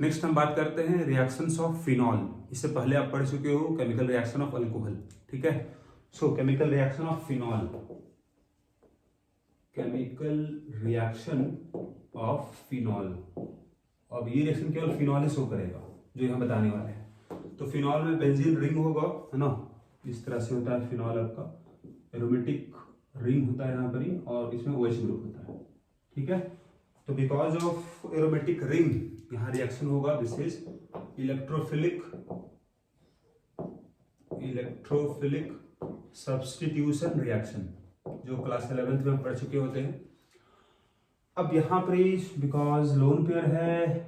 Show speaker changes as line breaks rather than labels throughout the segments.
Next हम बात करते हैं रिएक्शंस ऑफ फिनॉल। इससे पहले आप पढ़ चुके हो केमिकल रिएक्शन ऑफ अल्कोहल, ठीक है। सो chemical reaction of phenol, chemical reaction of phenol. अब ये रिएक्शन केवल फिनॉल ही शो करेगा जो यहाँ बताने वाले हैं। तो फिनॉल में बेंजीन रिंग होगा, है ना, इस तरह से होता है फिनॉल आपका, एरोमेटिक रिंग होता है यहाँ पर ही, और इसमें OH ग्रुप होता है, ठीक है। तो बिकॉज ऑफ एरोमेटिक रिंग यहाँ रिएक्शन होगा, this is electrophilic substitution reaction, जो क्लास 11th में पढ़ चुके होते हैं। अब यहाँ पर बिकॉज लोन पेयर है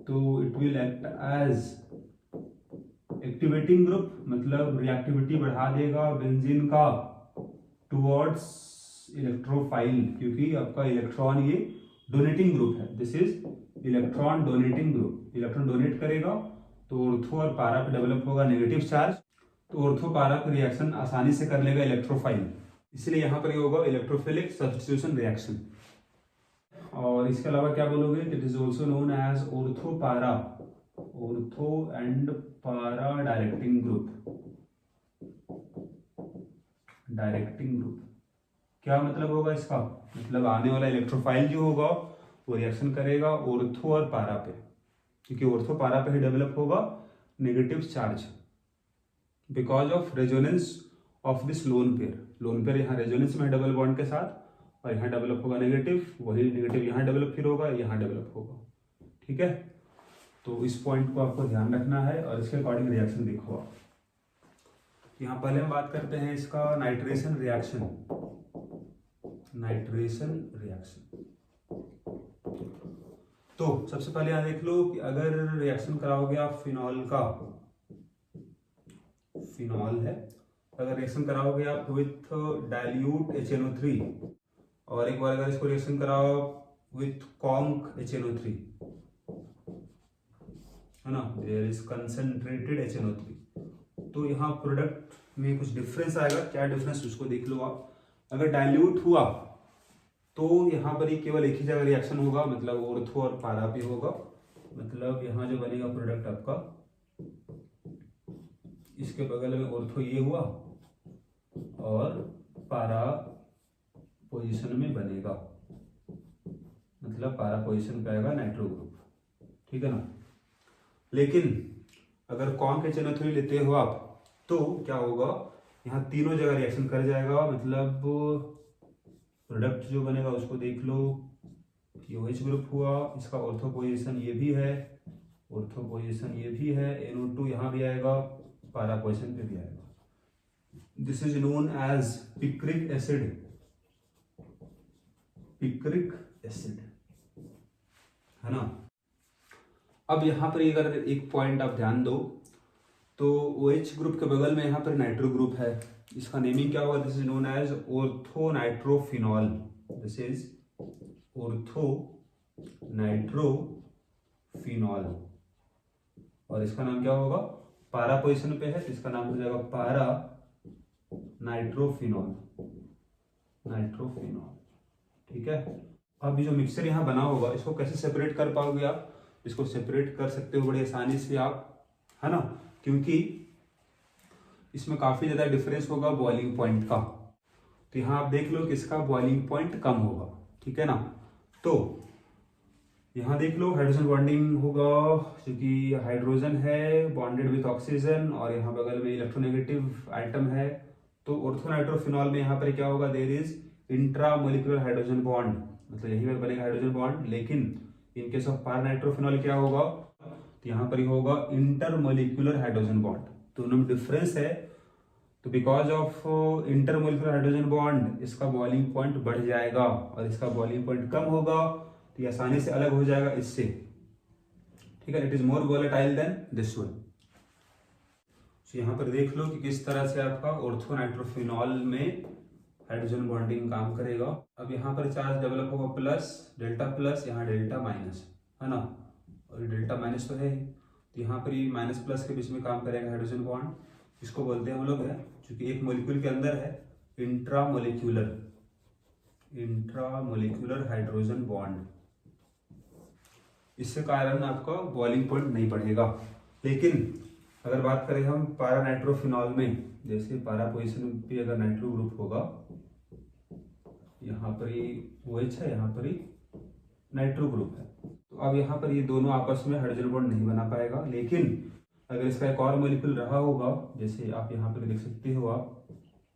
तो it will act as activating group, मतलब रिएक्टिविटी बढ़ा देगा बेंजीन का टुवर्ड्स इलेक्ट्रोफाइल, क्योंकि आपका इलेक्ट्रॉन ये डोनेटिंग ग्रुप है। This is electron donating group, electron donate करेगा तो ऑर्थो और पारा पे डेवलप होगा नेगेटिव चार्ज, तो ऑर्थो पारा पे रिएक्शन आसानी से कर लेगा इलेक्ट्रोफाइल, इसलिए यहाँ पर ये होगा इलेक्ट्रोफिलिक सब्स्टिट्यूशन रिएक्शन। और इसके अलावा क्या बोलोगे, it is also known as ortho para, ortho and para directing group. क्या मतलब होगा इसका, मतलब आने वाला इलेक्ट्रोफाइल जो होगा वो रिएक्शन करेगा ऑर्थो और पारा पे, क्योंकि ऑर्थो पारा पे ही डेवलप होगा negative charge because of resonance of this lone pair यहाँ रेजोनेंस में डबल बॉन्ड के साथ, और यहाँ डेवलप होगा नेगेटिव, वही नेगेटिव यहाँ डेवलप फिर होगा, यहाँ डेवलप होगा, ठीक है। तो इस पॉइंट को आपको ध्यान रखना है और इसके अकॉर्डिंग रिएक्शन देखो आप। यहाँ पहले हम बात करते हैं इसका नाइट्रेशन रिएक्शन। तो सबसे पहले यहाँ देख लो कि अगर रिएक्शन कराओगे आप फिनॉल का, फिनॉल है, अगर रिएक्शन कराओगे आप विथ डाइल्यूट HNO3, और एक बार अगर इसको रिएक्शन कराओ विथ कॉन्क HNO3, है ना, देयर इज कंसंट्रेटेड HNO3, तो यहाँ प्रोडक्ट में कुछ डिफरेंस आएगा। क्या डिफरेंस उसको देख लो आप। अगर डाइल्यूट हुआ तो यहाँ पर ही केवल एक ही जगह रिएक्शन होगा, मतलब ऑर्थो और पारा पे होगा, मतलब यहाँ जो बनेगा प्रोडक्ट आपका, इसके बगल में ऑर्थो ये हुआ और पारा पोजीशन में बनेगा, मतलब पारा पोजीशन पे आएगा नाइट्रो ग्रुप, ठीक है ना। लेकिन अगर कॉन्क HNO3 लेते हो आप तो क्या होगा, यहाँ तीनों जगह रिएक्शन कर जाएगा, मतलब प्रोडक्ट जो बनेगा उसको देख लो, ये OH ग्रुप हुआ, इसका ऑर्थो पोजीशन ये भी है, ऑर्थो पोजीशन ये भी है, NO2 यहाँ भी आएगा, पारा पोजीशन पे भी आएगा। This is known as picric acid, है ना। अब यहाँ पर अगर एक पॉइंट आप ध्यान दो तो OH ग्रुप के बगल में यहाँ पर नाइट्रो ग्रुप है, इसका नेमिंग क्या होगा, this is known as ortho nitrophenol, this is ortho nitrophenol, और इसका नाम क्या होगा, पारा पोजीशन पे है तो इसका नाम हो जाएगा पारा नाइट्रोफिनॉल, ठीक है। अब ये जो मिक्सचर यहाँ बना होगा इसको कैसे सेपरेट कर पाओगे आप, इसको सेपरेट कर सकते हो बड़ी आसानी से आप, है ना, क्योंकि इसमें काफी ज्यादा डिफरेंस होगा बॉइलिंग पॉइंट का। तो यहाँ आप देख लो कि इसका बॉइलिंग पॉइंट कम होगा, ठीक है ना। तो यहाँ देख लो हाइड्रोजन बॉन्डिंग होगा, क्योंकि हाइड्रोजन है बॉन्डेड विथ ऑक्सीजन और यहाँ बगल में इलेक्ट्रोनेगेटिव आइटम है, तो ऑर्थोनाइट्रोफिनॉल में यहाँ पर क्या होगा, there is intramolecular hydrogen bond, मतलब यही पर बनेगा हाइड्रोजन बॉन्ड। लेकिन इन केस ऑफ पारानाइट्रोफिनॉल क्या होगा, तो यहाँ पर ही होगा इंटरमोलिकुलर हाइड्रोजन बॉन्ड, तो दोनों में डिफरेंस है। तो because of intermolecular hydrogen bond इसका बॉइलिंग पॉइंट बढ़ जाएगा और इसका बॉइलिंग पॉइंट कम होगा, तो ये आसानी से अलग हो जाएगा इससे, ठीक है। It is more volatile than this one. तो यहाँ पर देख लो कि किस तरह से आपका ऑर्थोनाइट्रोफिनॉल में हाइड्रोजन बॉन्डिंग काम करेगा। अब यहाँ पर चार्ज डेवलप होगा प्लस, डेल्टा प्लस, यहाँ डेल्टा माइनस, है ना, और डेल्टा माइनस तो है ही, तो यहाँ पर ये माइनस प्लस के बीच में काम करेगा हाइड्रोजन बॉन्ड, इसको बोलते हैं हम लोग है, क्योंकि एक मॉलिक्यूल के अंदर है इंट्रामोलिक्यूलर हाइड्रोजन बॉन्ड। इसके कारण आपका बॉइलिंग पॉइंट नहीं बढ़ेगा। लेकिन अगर बात करें हम पारा नाइट्रोफिनॉल में, जैसे पारा पोजीशन पे अगर नाइट्रो ग्रुप होगा, यहाँ पर ये OH है, यहाँ पर ही नाइट्रो ग्रुप है, तो अब यहाँ पर ये दोनों आपस में हाइड्रोजन बॉन्ड नहीं बना पाएगा। लेकिन अगर इसका एक और मॉलिक्यूल रहा होगा, जैसे आप यहाँ पर देख सकते हो, आप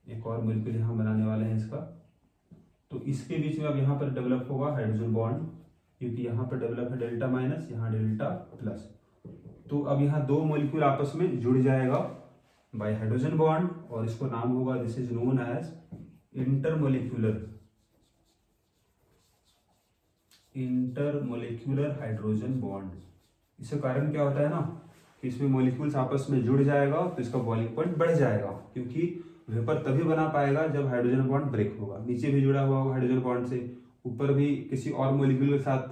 एक और मॉलिक्यूल यहाँ बनाने वाले हैं इसका, तो इसके बीच में अब यहाँ पर डेवलप होगा हाइड्रोजन बॉन्ड, क्योंकि यहाँ पर डेवलप है डेल्टा माइनस, यहाँ डेल्टा प्लस। तो अब यहाँ दो मॉलिक्यूल आपस में जुड़ जाएगा बाय हाइड्रोजन बॉन्ड, और इसको नाम होगा, this is known as intermolecular hydrogen bond. इसके कारण क्या होता है ना कि इसमें मॉलिक्यूल्स आपस में जुड़ जाएगा, तो इसका बॉइलिंग पॉइंट बढ़ जाएगा, क्योंकि वेपर तभी बना पाएगा जब हाइड्रोजन बॉन्ड ब्रेक होगा। नीचे भी जुड़ा हुआ होगा हाइड्रोजन बॉन्ड से, ऊपर भी किसी और मॉलिक्यूल के साथ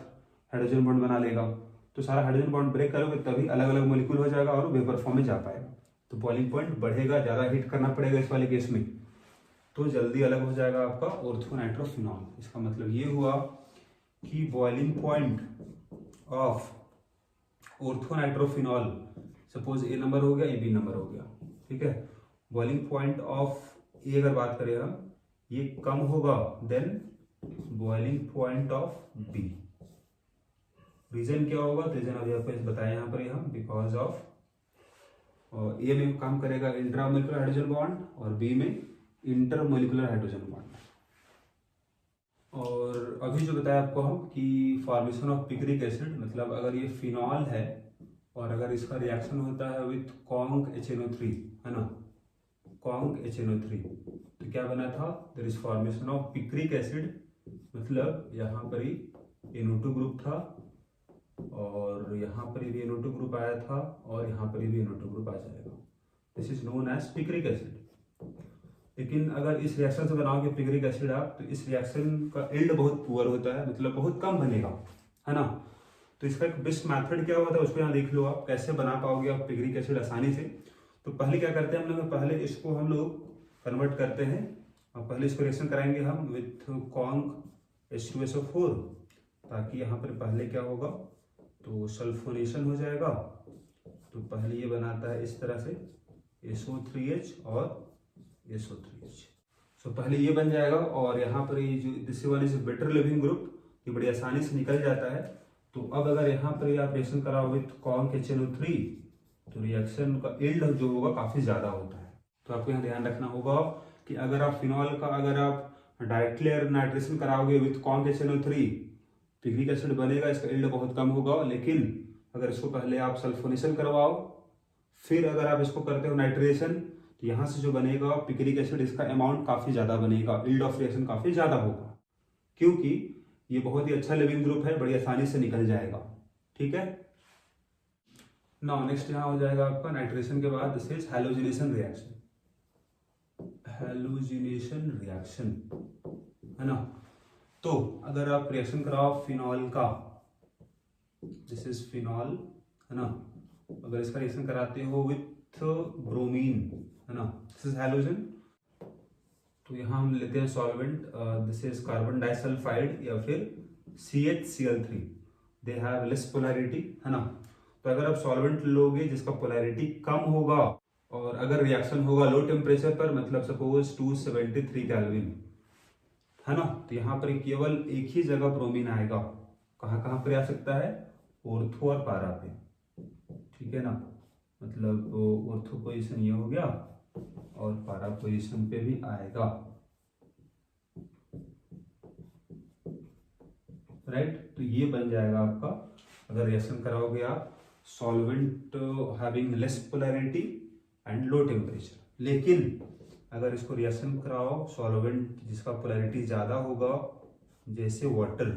हाइड्रोजन बॉन्ड बना लेगा, तो सारा हाइड्रोजन बॉन्ड ब्रेक करोगे तभी अलग अलग मॉलिक्यूल हो जाएगा और वेपर फॉर्म में जा पाएगा, तो बॉइलिंग पॉइंट बढ़ेगा, ज़्यादा हीट करना पड़ेगा इस वाले केस में, तो जल्दी अलग हो जाएगा आपका ऑर्थोनाइट्रोफिनॉल। इसका मतलब ये हुआ कि boiling point of orthonitrophenol, suppose A number हो गया, ये बी नंबर हो गया, ठीक है। बॉइलिंग पॉइंट ऑफ ए अगर बात करें हम, ये कम होगा than boiling point of B. Reason क्या होगा, तो रीजन अभी आपको बताया यहाँ पर हम, बिकॉज ऑफ ए में काम करेगा इंट्रामोलिकुलर हाइड्रोजन बॉन्ड और बी में इंटरमोलिकुलर हाइड्रोजन बॉन्ड। और अभी जो बताया आपको हम कि फॉर्मेशन ऑफ पिक्रिक एसिड, मतलब अगर ये फिनॉल है और अगर इसका रिएक्शन होता है विथ कॉन्क HNO3, है ना, कॉन्क HNO3, तो क्या बना था, there is formation of picric acid, मतलब यहाँ पर ही NO2 ग्रुप था और यहाँ पर भी NO2 ग्रुप आया था और यहाँ पर भी NO2 ग्रुप आ जाएगा, this is known as picric acid. लेकिन अगर इस रिएक्शन से बनाओगे पिक्रिक एसिड आप, तो इस रिएक्शन का यील्ड बहुत पुअर होता है, मतलब बहुत कम बनेगा, है ना। तो इसका एक बेस्ट मेथड क्या होता है उसको यहाँ देख लो, आप कैसे बना पाओगे आप पिक्रिक एसिड आसानी से। तो पहले क्या करते हैं हम लोग, पहले इसको हम लोग कन्वर्ट करते हैं, और पहले इसको रिएक्शन कराएंगे हम विथ कॉन्क H2SO4, ताकि यहाँ पर पहले क्या होगा, तो सल्फोनेशन हो जाएगा। तो पहले ये बनाता है इस तरह से SO3H और SO3H, सो पहले ये बन जाएगा, और यहाँ पर ये जो this one is better leaving group, ये बड़ी आसानी से निकल जाता है। तो अब अगर यहाँ पर आप रिएक्शन कराओ विथ कॉन्क HNO3, तो रिएक्शन का यील्ड जो होगा काफी ज्यादा होता है। तो आपको यहाँ ध्यान रखना होगा कि अगर आप फिनॉल का अगर आप डायरेक्टली नाइट्रेशन कराओगे with conc HNO3, picric acid बनेगा, इसका यील्ड बहुत कम होगा। लेकिन अगर इसको पहले आप सल्फोनेशन करवाओ, फिर अगर आप इसको करते हो नाइट्रेशन, तो यहाँ से जो बनेगा पिक्रिक एसिड, इसका अमाउंट काफी ज्यादा बनेगा, यील्ड ऑफ रिएक्शन काफी ज्यादा होगा, क्योंकि ये बहुत ही अच्छा लिविंग ग्रुप है, बड़ी आसानी से निकल जाएगा, ठीक है। नाउ नेक्स्ट यहाँ हो जाएगा आपका नाइट्रेशन के बाद this is halogenation reaction, halogenation reaction, है ना। तो अगर आप रिएक्शन कराओ फिनॉल का, दिस इज फिनॉल, है ना, अगर इसका रिएक्शन कराते हो विथ ब्रोमीन, है ना, दिस इज हैलोजन, तो यहाँ हम लेते हैं solvent, this is carbon disulphide या फिर CHCl3, they have less polarity, है ना। तो अगर आप सॉल्वेंट लोगे जिसका पोलैरिटी कम होगा, और अगर रिएक्शन होगा लो टेम्परेचर पर, मतलब सपोज 273 केल्विन, है ना, तो यहाँ पर केवल एक ही जगह ब्रोमीन आएगा, कहाँ कहाँ पर आ सकता है, ऑर्थो और पारा पे, ठीक है ना, मतलब ऑर्थो पोजीशन ये हो गया और पारा पोजीशन पे भी आएगा, राइट। तो ये बन जाएगा आपका, अगर रिएक्शन कराओगे आप solvent having less polarity and low temperature. लेकिन अगर इसको रिएक्शन कराओ सॉल्वेंट जिसका पोलैरिटी ज़्यादा होगा, जैसे वाटर,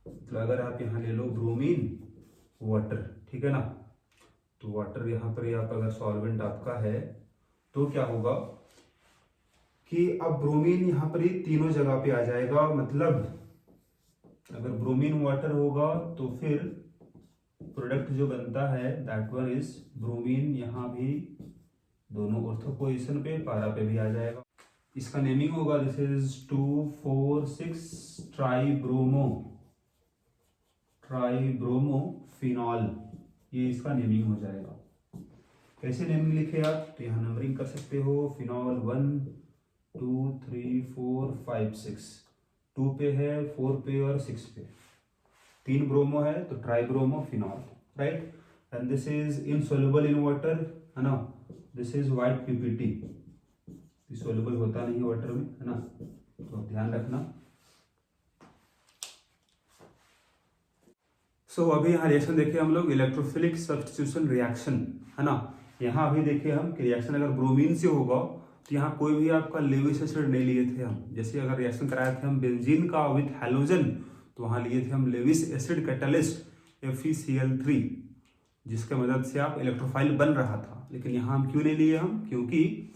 मतलब अगर आप यहाँ ले लो ब्रोमीन वाटर, ठीक है ना, तो वाटर यहाँ पर आप अगर सॉल्वेंट आपका है, तो क्या होगा कि अब ब्रोमीन यहाँ पर ही तीनों जगह पे आ जाएगा, मतलब अगर ब्रोमीन वाटर होगा तो फिर प्रोडक्ट जो बनता है दैट वन इज ब्रोमीन, यहाँ भी दोनों ऑर्थो पोजीशन पे, पारा पे भी आ जाएगा। इसका नेमिंग होगा दिस इज 2,4,6 ट्राइब्रोमो फिनॉल, ये इसका नेमिंग हो जाएगा। कैसे नेमिंग लिखे आप, तो यहाँ नंबरिंग कर सकते हो, फिनॉल 1 2 3 4 5 6, 2 पे है, 4 पे और 6 पे, 3 ब्रोमो है तो tribromo phenol, right. And this is insoluble in water, है ना। This is white PPT, soluble होता नहीं वाटर में, है ना, तो ध्यान रखना। सो अभी यहाँ रिएक्शन देखे हम लोग, इलेक्ट्रोफिलिक सब्स्टिट्यूशन रिएक्शन, है ना। यहाँ अभी देखे हम कि रिएक्शन अगर ब्रोमीन से होगा तो यहाँ कोई भी आपका लेविस एसिड नहीं लिए थे हम। जैसे अगर रिएक्शन कराए थे हम बेंजीन का विथ हैलोजन, तो वहाँ लिए थे हम लेविस एसिड कैटलिस्ट FeCl3, जिसके मदद से आप इलेक्ट्रोफाइल बन रहा था। लेकिन यहाँ हम क्यों नहीं लिए हम, क्योंकि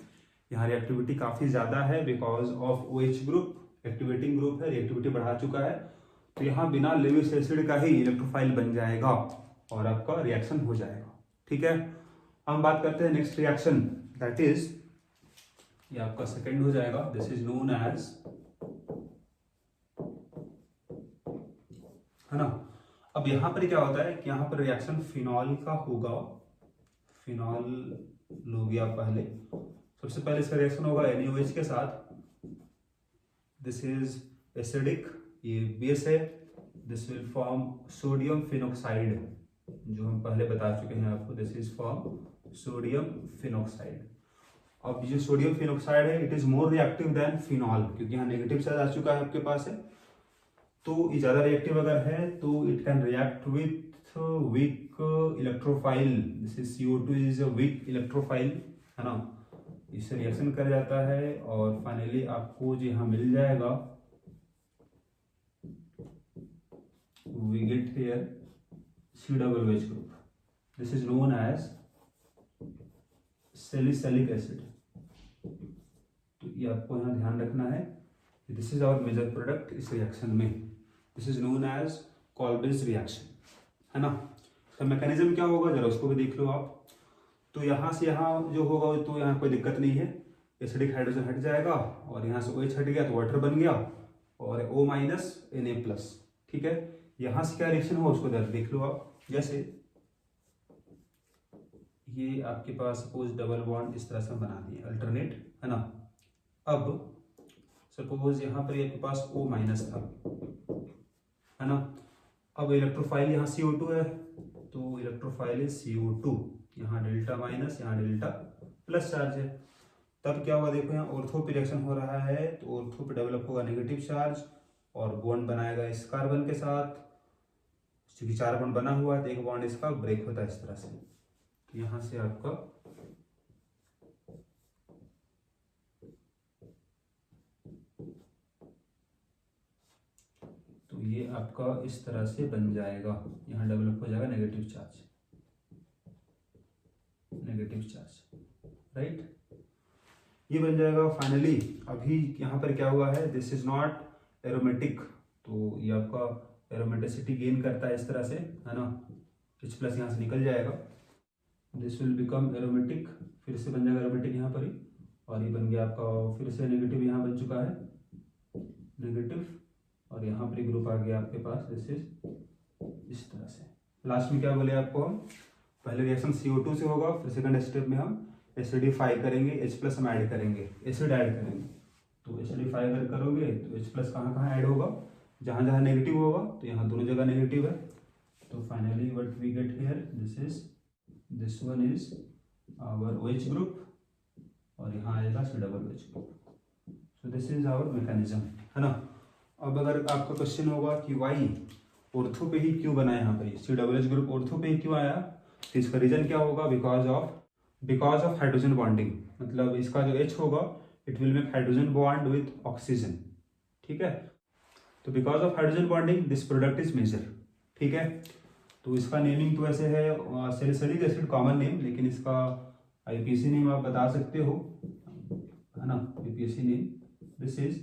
यहाँ रिएक्टिविटी काफ़ी ज़्यादा है, because of OH group, activating group है, रिएक्टिविटी बढ़ा चुका है। तो यहाँ बिना लेविस एसिड का ही इलेक्ट्रोफाइल बन जाएगा और आपका रिएक्शन हो जाएगा, ठीक है। हम बात करते हैं नेक्स्ट रिएक्शन, दैट इज, ये आपका सेकंड हो जाएगा, दिस इज नोन एज, है ना। अब यहाँ पर क्या होता है कि यहाँ पर रिएक्शन फिनॉल का होगा, फिनॉल लोगे आप पहले, सबसे पहले इसका रिएक्शन होगा NaOH के साथ, दिस इज एसिडिक, ये बेस है, this will form sodium phenoxide, जो हम पहले बता चुके हैं आपको, this is form sodium phenoxide. अब जो सोडियम फिनॉक्साइड है, it is more reactive than phenol, क्योंकि यहाँ नेगेटिव चार्ज आ चुका है आपके पास है, तो ये ज्यादा रिएक्टिव अगर है तो it can react with weak electrophile, this is CO2 is a weak electrophile, है ना। इससे रिएक्शन कर जाता है और फाइनली आपको जो यहाँ मिल जाएगा, we get here COOH group, this is known as salicylic acid। तो ये आपको यहाँ ध्यान रखना है, this is our major product इस रिएक्शन में, this is known as Kolbe's reaction, है ना। इसका मैकेनिज्म क्या होगा जरा उसको भी देख लो आप। तो यहाँ से यहाँ जो होगा तो यहाँ कोई दिक्कत नहीं है, एसिडिक हाइड्रोजन हट जाएगा और यहाँ से OH हट गया तो वाटर बन गया और O- Na+, ठीक है। यहाँ से क्या रिएक्शन हुआ उसको देख लो आप। जैसे ये आपके पास सपोज डबल बॉन्ड इस तरह से बना दिए अल्टरनेट, है ना। अब सपोज यहाँ पर आपके पास O- था, है ना। अब इलेक्ट्रोफाइल यहाँ CO2 है, तो इलेक्ट्रोफाइल इज CO2, यहाँ डेल्टा माइनस, यहाँ डेल्टा प्लस चार्ज है। तब क्या हुआ देखो, यहाँ ऑर्थो पे रिएक्शन हो रहा है, तो ऑर्थो पे डेवलप होगा नेगेटिव चार्ज और बॉन्ड बनाएगा इस कार्बन के साथ, क्योंकि 4 बॉन्ड बना हुआ है तो एक बॉन्ड इसका ब्रेक होता है इस तरह से। तो यहाँ से आपका तो ये आपका इस तरह से बन जाएगा, यहाँ डेवलप हो जाएगा नेगेटिव चार्ज, राइट। ये बन जाएगा फाइनली। अभी यहाँ पर क्या हुआ है, दिस इज नॉट एरोमेटिक, तो ये आपका एरोमेटिसिटी गेन करता है इस तरह से, है ना। H+ यहाँ से निकल जाएगा, दिस विल बिकम एरोमेटिक, फिर से बन जाएगा एरोमेटिक यहाँ पर ही, और ये बन गया आपका फिर से नेगेटिव, यहाँ बन चुका है नेगेटिव, और यहाँ पर ग्रुप आ गया आपके पास, दिस इज इस तरह से। लास्ट में क्या बोले आपको हम, पहले रिएक्शन CO2 से होगा, फिर सेकंड स्टेप में हम एसिडिफाई करेंगे, H+ हम ऐड करेंगे, एसिड ऐड करेंगे। तो एसिडिफाई अगर करोगे तो H+ कहाँ कहाँ ऐड होगा, जहाँ जहाँ नेगेटिव होगा, तो यहाँ दोनों जगह नेगेटिव है। तो finally what we get here, this one is our OH group और यहाँ आएगा COOH group. So this is our mechanism, है ना। अब अगर आपका क्वेश्चन होगा कि वाई ऑर्थो पे ही क्यों बना यहाँ पर COOH ग्रुप ऑर्थो पे ही क्यों आया, तो इसका रीजन क्या होगा, बिकॉज ऑफ हाइड्रोजन बॉन्डिंग, मतलब इसका जो H होगा it will make hydrogen bond with oxygen, ठीक है। तो because of hydrogen bonding this product is major, ठीक है। तो इसका नेमिंग तो ऐसे है सैलिसिलिक एसिड कॉमन नेम, लेकिन इसका IUPAC नेम आप बता सकते हो, है ना, IUPAC नेम। दिस इज,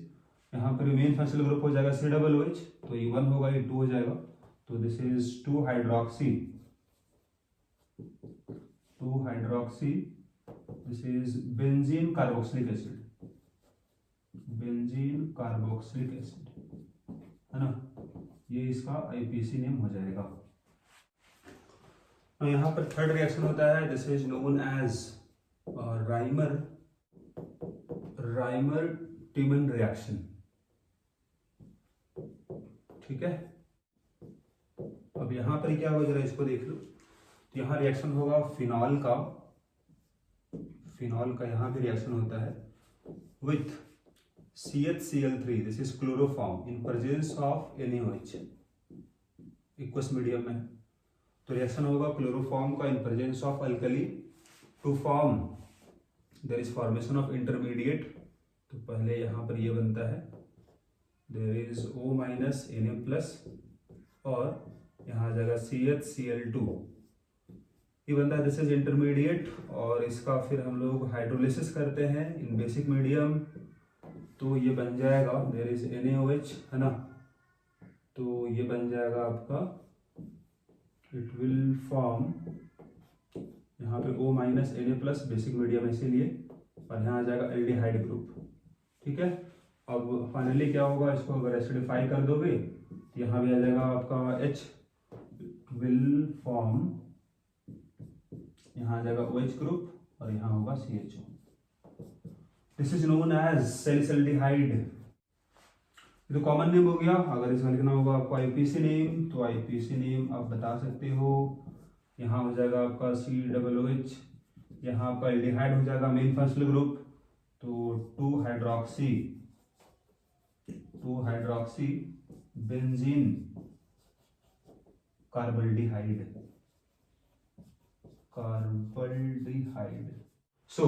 यहाँ पर मेन फंक्शनल ग्रुप हो जाएगा COOH, तो ये 1 होगा, ये 2 हो जाएगा, तो this is 2 hydroxy, this is benzene carboxylic acid, है ना। ये इसका IUPAC नेम हो जाएगा। हाँ, यहाँ पर थर्ड रिएक्शन होता है, this is known as Reimer Tiemann reaction. ठीक है, अब यहाँ पर क्या होगा जरा इसको देख लो। तो यहाँ रिएक्शन होगा फिनॉल का यहाँ पे रिएक्शन होता है with CHCl3, this is chloroform in presence of NaOH, aqueous medium में। तो रिएक्शन होगा क्लोरोफॉर्म का in presence of alkali to form, there is formation of intermediate. तो पहले यहाँ पर ये बनता है, there is O minus Na+, और यहाँ आ जाएगा CHCl2, ये बनता है, दिस इज इंटरमीडिएट। और इसका फिर हम लोग हाइड्रोलिसिस करते हैं इन बेसिक मीडियम, तो ये बन जाएगा, देयर इज NaOH, है ना। तो ये बन जाएगा आपका, इट विल फॉर्म यहाँ पे O minus Na+, basic medium इसीलिए, और यहाँ आ जाएगा एल्डिहाइड ग्रुप। ठीक है, अब फाइनली क्या होगा, इसको अगर एसिडिफाई कर दोगे तो यहाँ भी आ जाएगा आपका H विल फॉर्म, यहाँ आ जाएगा OH ग्रुप, और यहाँ होगा CHO। This is known as salicylaldehyde. तो कॉमन नेम हो गया। अगर इसका लिखना होगा आपको IPC नेम, तो IPC नेम आप बता सकते हो। यहाँ हो जाएगा आपका COOH, यहाँ आपका एल्डिहाइड हो जाएगा मेन फंक्शनल ग्रुप, तो 2 हाइड्रोक्सी बेंजीन कार्बल्डिहाइड। सो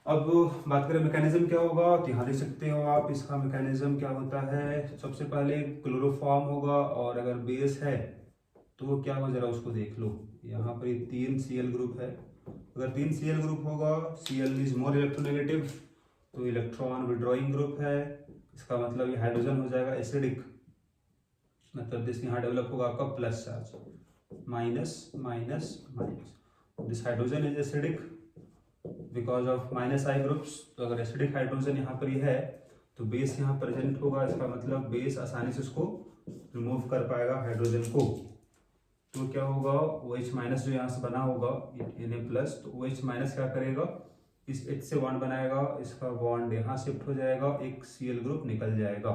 अब बात करें मैकेनिज्म क्या होगा, तो यहाँ देख सकते हो आप इसका मैकेनिज्म क्या होता है। सबसे पहले क्लोरोफॉर्म होगा, और अगर बेस है तो क्या हो, जरा उसको देख लो। यहाँ पर 3 Cl ग्रुप है, अगर 3 Cl ग्रुप होगा, Cl इज मोर इलेक्ट्रोनेगेटिव, तो इलेक्ट्रॉन विड्रॉइंग ग्रुप है, इसका मतलब ये हाइड्रोजन हो जाएगा एसिडिक, मतलब दिस यहाँ डेवलप होगा आपका plus charge, minus minus minus, this hydrogen is acidic because of -I groups. तो अगर एसिडिक हाइड्रोजन यहाँ पर है तो बेस यहाँ प्रेजेंट होगा, इसका मतलब बेस आसानी से उसको रिमूव कर पाएगा हाइड्रोजन को। तो क्या होगा, OH- जो यहाँ से बना होगा Na+, तो OH- क्या करेगा, इस H से बॉन्ड बनाएगा, इसका बॉन्ड यहाँ शिफ्ट हो जाएगा, एक Cl ग्रुप निकल जाएगा।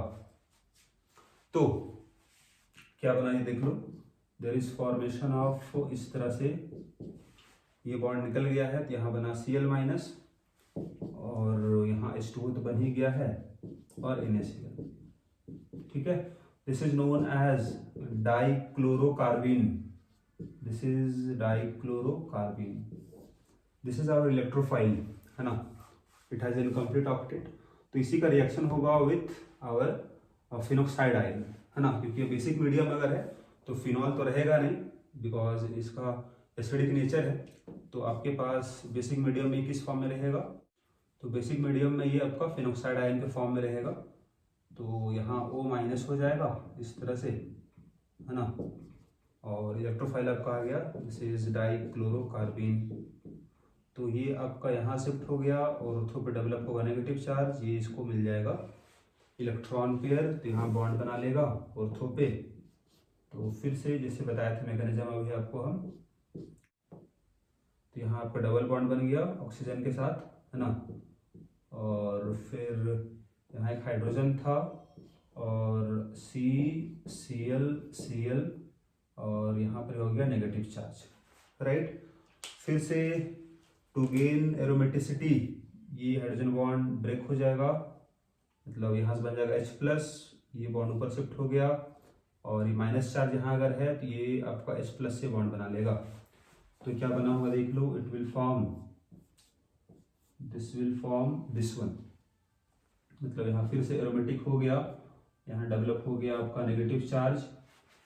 तो क्या बना ये देख लो, देयर इज फॉर्मेशन ऑफ, इस तरह से ये बॉन्ड निकल गया है, तो यहाँ बना Cl-, और यहाँ H2O तो बन ही गया है, और NaCl। ठीक है, this is known as dichlorocarbene, this is dichlorocarbene, this is our electrophile, है ना, इट हैज इनकम्प्लीट ऑक्टेट। तो इसी का रिएक्शन होगा विथ आवर फिनॉक्साइड आयन, है ना, क्योंकि बेसिक मीडियम अगर है तो फिनॉल तो रहेगा नहीं, बिकॉज इसका एसिडिक नेचर है। तो आपके पास बेसिक मीडियम में किस फॉर्म में रहेगा, तो बेसिक मीडियम में ये आपका फिनॉक्साइड आयन के फॉर्म में रहेगा। तो यहाँ O- हो जाएगा इस तरह से, है ना, और इलेक्ट्रोफाइल आपका आ गया, दिस इज डाइक्लोरोकार्बिन। तो ये आपका यहाँ शिफ्ट हो गया, और ऑर्थो पे डेवलप होगा नेगेटिव चार्ज, ये इसको मिल जाएगा इलेक्ट्रॉन पेयर, तो यहाँ बॉन्ड बना लेगा ऑर्थो पे। तो फिर से जैसे बताया था मैकेनिज्म अभी आपको हम, तो यहाँ आपका डबल बॉन्ड बन गया ऑक्सीजन के साथ, है ना, और फिर यहाँ एक हाइड्रोजन था, और Cl, और यहाँ पर हो गया नेगेटिव चार्ज, राइट। फिर से टू गेन एरोमेटिसिटी, ये हाइड्रोजन बॉन्ड ब्रेक हो जाएगा, मतलब यहाँ से बन जाएगा H+, ये बॉन्ड ऊपर शिफ्ट हो गया, और ये माइनस चार्ज यहाँ अगर है तो ये आपका H+ से बॉन्ड बना लेगा। तो क्या बना होगा देख लो, it will form, this will form this one, मतलब यहाँ फिर से एरोमेटिक हो गया, यहाँ डेवलप हो गया आपका नेगेटिव चार्ज,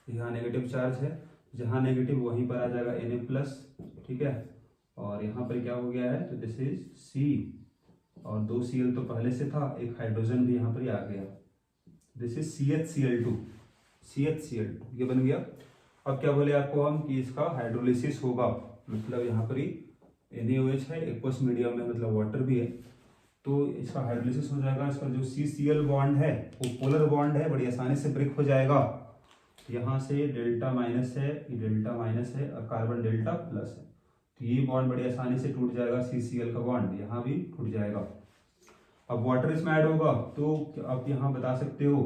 यहाँ नेगेटिव चार्ज है, जहाँ नेगेटिव वहीं पर आ जाएगा Na+, ठीक है, और यहाँ पर क्या हो गया है, तो दिस इज C, और 2 Cl तो पहले से था, एक हाइड्रोजन भी यहाँ पर ही आ गया, दिस इज CHCl2, ये बन गया। अब क्या बोले आपको हम कि इसका हाइड्रोलिसिस होगा, मतलब यहाँ पर ही NaOH है, एक्वस मीडियम में, मतलब वाटर भी है, तो इसका हाइड्रोलिसिस हो जाएगा। इसका जो CCl बॉन्ड है वो पोलर बॉन्ड है, बड़ी आसानी से ब्रेक हो जाएगा, यहाँ से डेल्टा माइनस है, ये डेल्टा माइनस है और कार्बन डेल्टा प्लस है, तो ये बॉन्ड बड़ी आसानी से टूट जाएगा, CCl का बॉन्ड यहाँ भी टूट जाएगा। अब वाटर इसमें ऐड होगा तो आप यहाँ बता सकते हो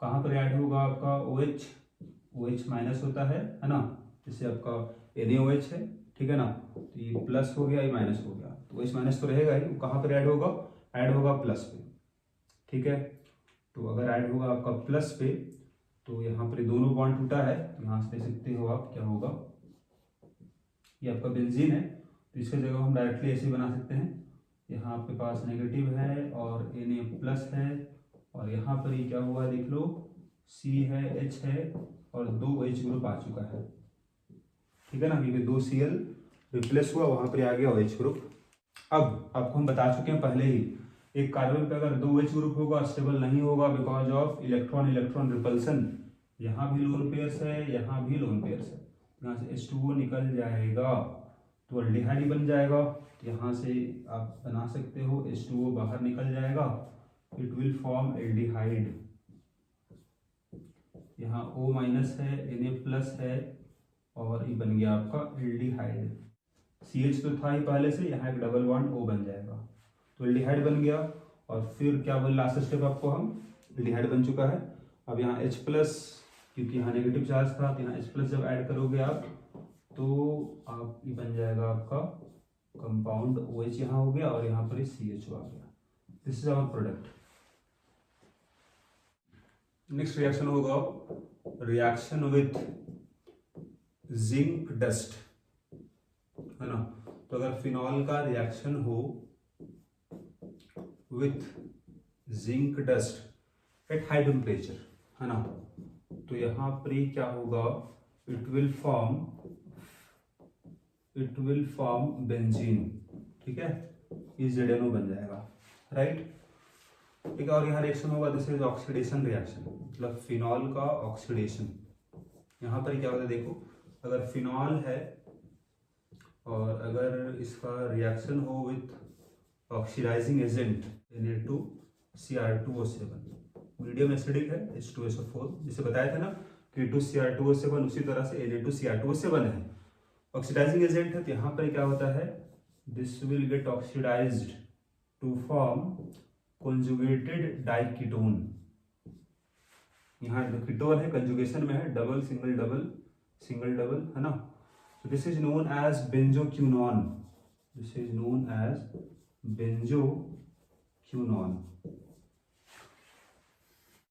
कहाँ पर ऐड होगा आपका OH माइनस होता है ना, जिससे आपका NaOH है, ठीक है ना, तो ये प्लस हो गया, ये माइनस हो गया, तो OH माइनस तो रहेगा ही, कहाँ पर ऐड होगा, ऐड होगा प्लस पे, ठीक है। तो अगर ऐड होगा आपका प्लस पे तो यहाँ पर दोनों बॉन्ड टूटा है, यहाँ से देख सकते हो आप क्या होगा, ये आपका बेंजीन है, तो इसका जगह हम डायरेक्टली ऐसे बना सकते हैं, यहाँ आपके पास नेगेटिव है और Na प्लस है, और यहाँ पर ये क्या हुआ है देख लो, C है, H है और 2 H ग्रुप आ चुका है, ठीक है ना, क्योंकि 2 Cl रिप्लेस हुआ, वहाँ पर आ गया OH ग्रुप। अब आपको हम बता चुके हैं पहले ही, एक कार्बन पे अगर 2 H ग्रुप होगा स्टेबल नहीं होगा because of electron electron repulsion, यहाँ भी लोन पेयर्स है, यहाँ भी लोन पेयर्स है, यहाँ से H2O निकल जाएगा तो अल्डिहाइड बन जाएगा, तो यहाँ से आप बना सकते हो H2O बाहर निकल जाएगा, इट विल फॉर्म एल्डिहाइड, यहाँ O माइनस है, Na प्लस है और ये बन गया आपका एल्डिहाइड, CH तो था ही पहले से, यहाँ एक डबल बॉन्ड O बन जाएगा, तो एल्डिहाइड बन गया। और फिर क्या बोल लास्ट स्टेप आपको, हम एल्डिहाइड बन चुका है, अब यहाँ H प्लस, क्योंकि यहाँ नेगेटिव चार्ज था तो यहाँ H प्लस जब ऐड करोगे आप तो आप ये बन जाएगा आपका कंपाउंड OH यहाँ हो गया और यहाँ पर CHO आ गया, this is our product. Next reaction होगा रिएक्शन विथ जिंक डस्ट, है ना, तो अगर फिनॉल का रिएक्शन हो with zinc dust at high temperature, है ना, तो यहाँ पर क्या होगा, इट विल फॉर्म बेंजीन, ठीक है, ये ZNO बन जाएगा, राइट। एक और यहाँ रिएक्शन होगा, दिस इज ऑक्सीडेशन रिएक्शन, मतलब फिनॉल का ऑक्सीडेशन। यहाँ पर क्या होता है देखो, अगर फिनॉल है और अगर इसका रिएक्शन हो with oxidising agent Na2Cr2O7, medium acidic है H2SO4, जिसे बताया था ना कि K2Cr2O7, उसी तरह से Na2Cr2O7 है, ऑक्सीडाइजिंग एजेंट है, तो यहाँ पर क्या होता है, this will get oxidised to form conjugated diketone, यहाँ जो कीटोन है कंजुगेशन में है, double single double single double, है ना, so this is known as benzoquinone, this is known as benzoquinone,